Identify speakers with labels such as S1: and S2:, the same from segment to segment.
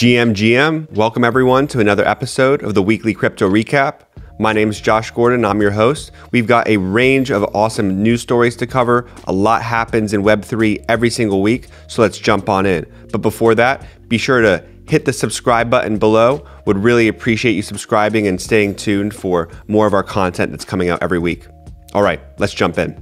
S1: GM, welcome everyone to another episode of the Weekly Crypto Recap. My name is Josh Gordon, I'm your host. We've got a range of awesome news stories to cover. A lot happens in Web3 every single week, so let's jump on in. But before that, be sure to hit the subscribe button below. Would really appreciate you subscribing and staying tuned for more of our content that's coming out every week. All right, let's jump in.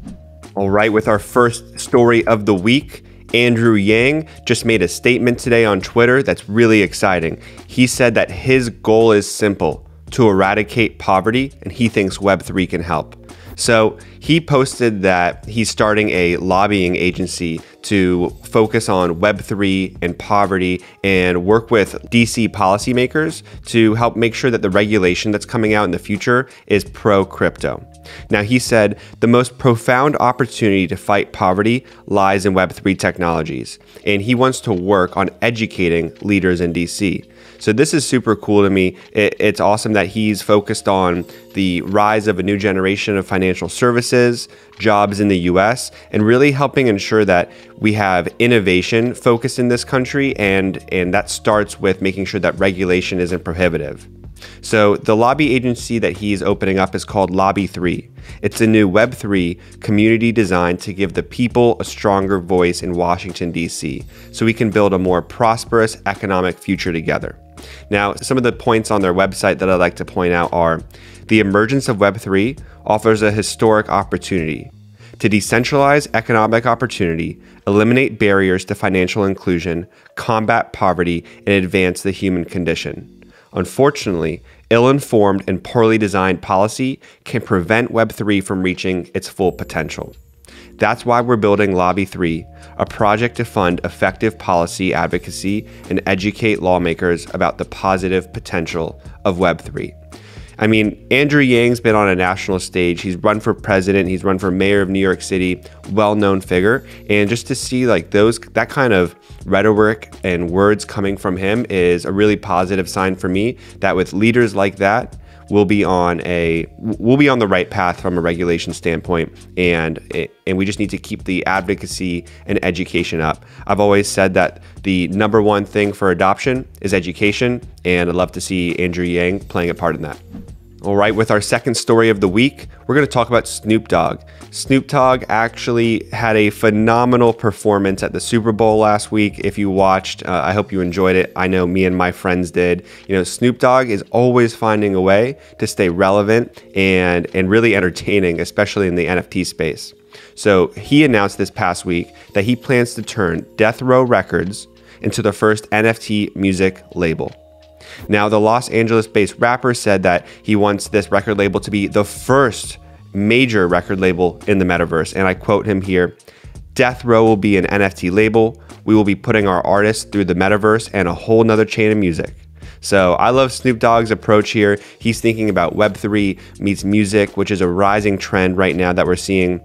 S1: All right, with our first story of the week, Andrew Yang just made a statement today on Twitter that's really exciting. He said that his goal is simple, to eradicate poverty, and he thinks Web3 can help. So he posted that he's starting a lobbying agency to focus on Web3 and poverty and work with DC policymakers to help make sure that the regulation that's coming out in the future is pro-crypto. Now, he said the most profound opportunity to fight poverty lies in Web3 technologies, and he wants to work on educating leaders in DC. So this is super cool to me. It's awesome that he's focused on the rise of a new generation of financial services, jobs in the US, and really helping ensure that we have innovation focused in this country, and that starts with making sure that regulation isn't prohibitive. So the lobby agency that he's opening up is called Lobby 3. It's a new Web3 community designed to give the people a stronger voice in Washington, D.C., so we can build a more prosperous economic future together. Now, some of the points on their website that I'd like to point out are the emergence of Web3 offers a historic opportunity to decentralize economic opportunity, eliminate barriers to financial inclusion, combat poverty, and advance the human condition. Unfortunately, ill-informed and poorly designed policy can prevent Web3 from reaching its full potential. That's why we're building Lobby 3, a project to fund effective policy advocacy and educate lawmakers about the positive potential of Web3. I mean, Andrew Yang's been on a national stage. He's run for president. He's run for mayor of New York City, well-known figure. And just to see like that kind of rhetoric and words coming from him is a really positive sign for me that with leaders like that, we'll be on the right path from a regulation standpoint, and we just need to keep the advocacy and education up. I've always said that the number one thing for adoption is education, and I'd love to see Andrew Yang playing a part in that. All right, with our second story of the week, we're going to talk about Snoop Dogg. Snoop Dogg actually had a phenomenal performance at the Super Bowl last week. If you watched, I hope you enjoyed it. I know me and my friends did. You know, Snoop Dogg is always finding a way to stay relevant and really entertaining, especially in the NFT space. So he announced this past week that he plans to turn Death Row Records into the first NFT music label. Now, the Los Angeles-based rapper said that he wants this record label to be the first major record label in the Metaverse. And I quote him here, "Death Row will be an NFT label. We will be putting our artists through the Metaverse and a whole nother chain of music." So I love Snoop Dogg's approach here. He's thinking about Web3 meets music, which is a rising trend right now that we're seeing.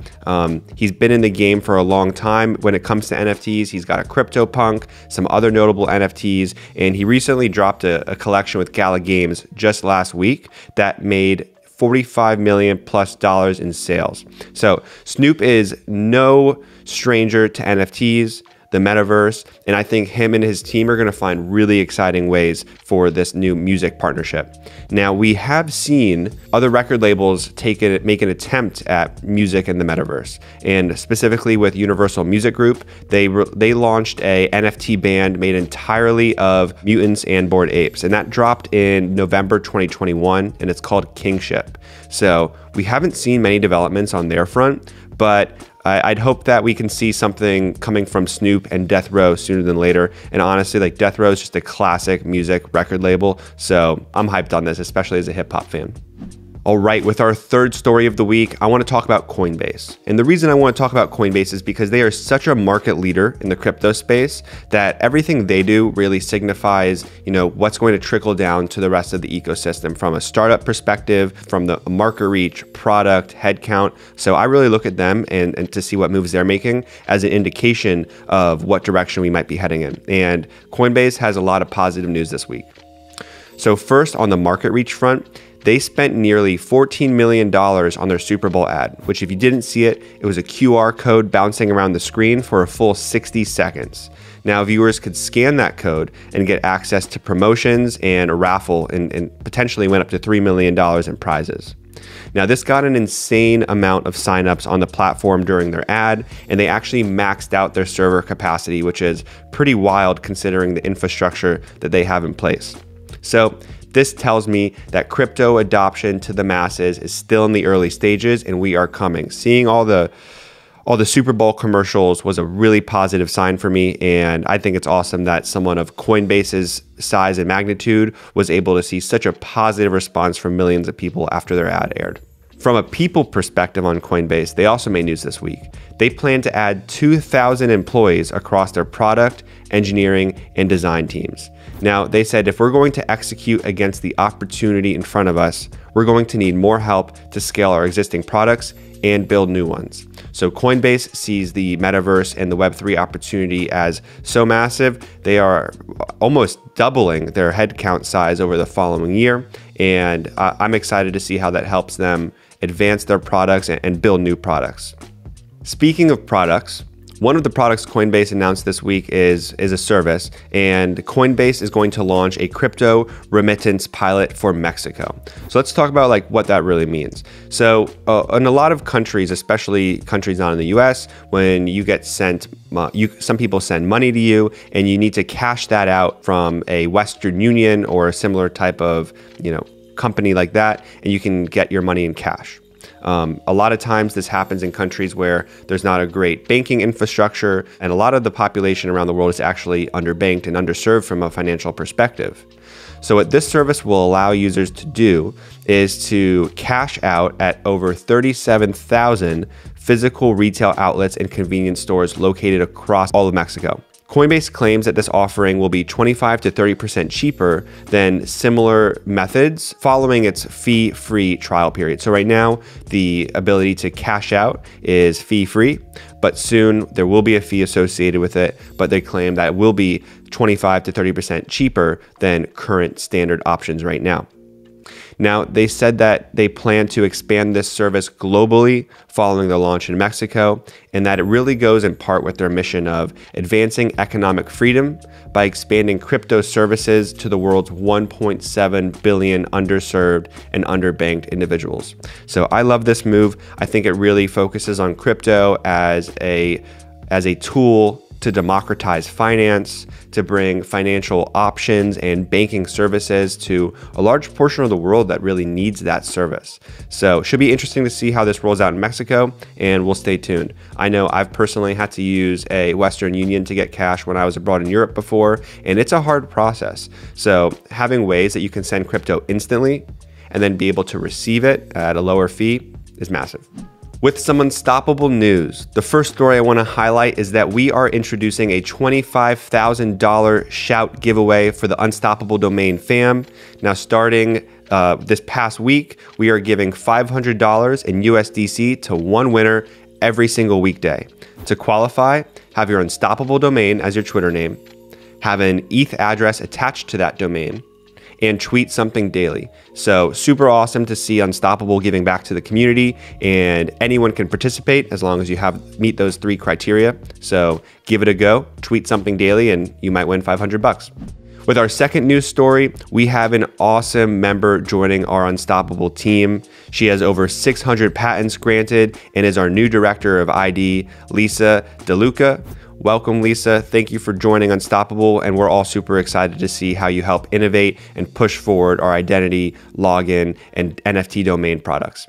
S1: He's been in the game for a long time when it comes to NFTs. He's got a CryptoPunk, some other notable NFTs, and he recently dropped a collection with Gala Games just last week that made $45 million plus in sales. So Snoop is no stranger to NFTs, the Metaverse, and I think him and his team are going to find really exciting ways for this new music partnership. Now, we have seen other record labels make an attempt at music in the Metaverse, and specifically with Universal Music Group, they launched a NFT band made entirely of mutants and Bored Apes, and that dropped in November 2021, and it's called Kingship. So we haven't seen many developments on their front, but I'd hope that we can see something coming from Snoop and Death Row sooner than later. And honestly, like Death Row is just a classic music record label. So I'm hyped on this, especially as a hip hop fan. All right, with our third story of the week, I want to talk about Coinbase. And the reason I want to talk about Coinbase is because they are such a market leader in the crypto space that everything they do really signifies, what's going to trickle down to the rest of the ecosystem from a startup perspective, from the market reach, product, headcount. So I really look at them and to see what moves they're making as an indication of what direction we might be heading in. And Coinbase has a lot of positive news this week. So first, on the market reach front, They spent nearly $14 million on their Super Bowl ad, which if you didn't see it, it was a QR code bouncing around the screen for a full 60 seconds. Now, viewers could scan that code and get access to promotions and a raffle and potentially win up to $3 million in prizes. Now, this got an insane amount of signups on the platform during their ad, and they actually maxed out their server capacity, which is pretty wild considering the infrastructure that they have in place. So this tells me that crypto adoption to the masses is still in the early stages, and we are coming. Seeing all the Super Bowl commercials was a really positive sign for me, and I think it's awesome that someone of Coinbase's size and magnitude was able to see such a positive response from millions of people after their ad aired. From a people perspective on Coinbase, they also made news this week. They plan to add 2,000 employees across their product, engineering, and design teams. Now, they said if we're going to execute against the opportunity in front of us, we're going to need more help to scale our existing products and build new ones. So Coinbase sees the Metaverse and the Web3 opportunity as so massive, they are almost doubling their headcount size over the following year. And I'm excited to see how that helps them advance their products and build new products. Speaking of products, one of the products Coinbase announced this week is a service, and Coinbase is going to launch a crypto remittance pilot for Mexico. So let's talk about what that really means. So in a lot of countries, especially countries not in the US, when you get sent, some people send money to you and you need to cash that out from a Western Union or a similar type of company like that, and you can get your money in cash. A lot of times this happens in countries where there's not a great banking infrastructure, and a lot of the population around the world is actually underbanked and underserved from a financial perspective. So what this service will allow users to do is to cash out at over 37,000 physical retail outlets and convenience stores located across all of Mexico. Coinbase claims that this offering will be 25 to 30% cheaper than similar methods following its fee-free trial period. So right now, the ability to cash out is fee-free, but soon there will be a fee associated with it, but they claim that it will be 25 to 30% cheaper than current standard options right now. Now, they said that they plan to expand this service globally following the launch in Mexico, and that it really goes in part with their mission of advancing economic freedom by expanding crypto services to the world's 1.7 billion underserved and underbanked individuals. So I love this move. I think it really focuses on crypto as a tool to democratize finance, to bring financial options and banking services to a large portion of the world that really needs that service. So it should be interesting to see how this rolls out in Mexico, and we'll stay tuned. I know I've personally had to use a Western Union to get cash when I was abroad in Europe before, and it's a hard process. So having ways that you can send crypto instantly and then be able to receive it at a lower fee is massive. With some unstoppable news, the first story I want to highlight is that we are introducing a $25,000 shout giveaway for the Unstoppable Domain fam. Now, starting this past week, we are giving $500 in USDC to one winner every single weekday. To qualify, have your Unstoppable domain as your Twitter name, have an ETH address attached to that domain, and tweet something daily. So super awesome to see Unstoppable giving back to the community, and anyone can participate as long as you meet those 3 criteria. So give it a go, tweet something daily, and you might win $500. With our second news story, we have an awesome member joining our Unstoppable team. She has over 600 patents granted and is our new director of ID, Lisa DeLuca. Welcome, Lisa. Thank you for joining Unstoppable, and we're all super excited to see how you help innovate and push forward our identity, login, and NFT domain products.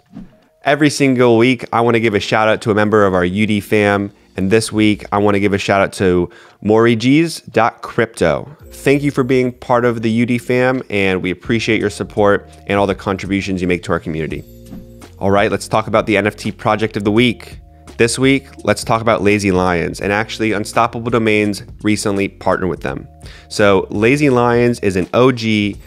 S1: Every single week, I want to give a shout out to a member of our UD fam, and this week, I want to give a shout out to morigis.crypto. Thank you for being part of the UD fam, and we appreciate your support and all the contributions you make to our community. All right, let's talk about the NFT project of the week. This week, let's talk about Lazy Lions, and actually Unstoppable Domains recently partnered with them. So Lazy Lions is an OG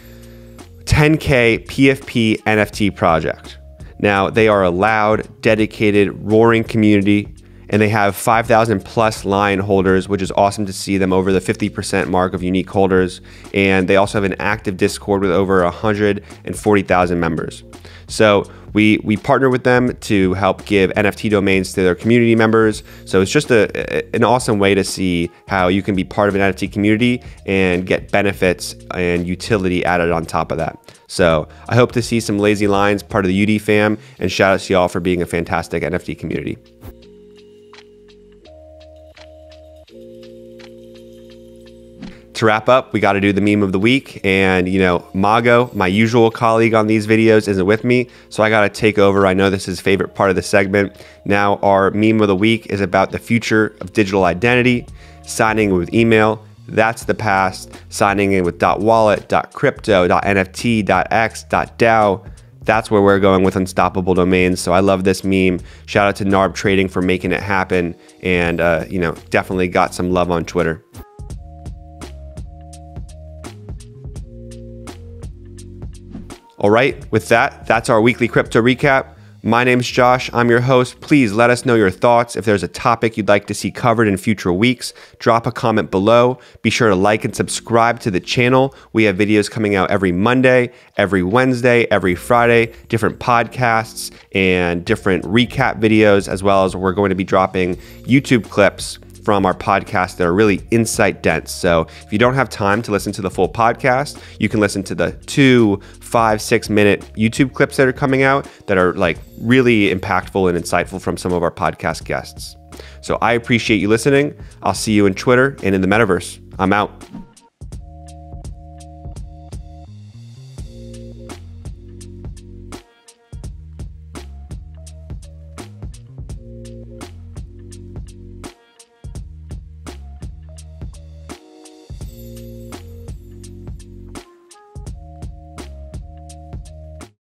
S1: 10K PFP NFT project. Now, they are a loud, dedicated, roaring community, and they have 5,000 plus line holders, which is awesome to see them over the 50% mark of unique holders. And they also have an active Discord with over 140,000 members. So we partner with them to help give NFT domains to their community members. So it's just an awesome way to see how you can be part of an NFT community and get benefits and utility added on top of that. So I hope to see some lazy lines part of the UD fam, and shout out to y'all for being a fantastic NFT community. To wrap up, we got to do the meme of the week, and Mago, my usual colleague on these videos, isn't with me, so I got to take over. I know this is his favorite part of the segment. Now our meme of the week is about the future of digital identity, signing with email. That's the past. Signing in with .wallet, .crypto, .nft, .x, .dao. That's where we're going with unstoppable domains. So I love this meme. Shout out to NARB Trading for making it happen, and definitely got some love on Twitter. All right, with that, that's our weekly crypto recap. My name's Josh, I'm your host. Please let us know your thoughts. If there's a topic you'd like to see covered in future weeks, drop a comment below. Be sure to like and subscribe to the channel. We have videos coming out every Monday, every Wednesday, every Friday, different podcasts and different recap videos, as well as we're going to be dropping YouTube clips from our podcast that are really insight dense. So if you don't have time to listen to the full podcast, you can listen to the 2, 5, 6 minute YouTube clips that are coming out that are like really impactful and insightful from some of our podcast guests. So I appreciate you listening. I'll see you in Twitter and in the Metaverse. I'm out.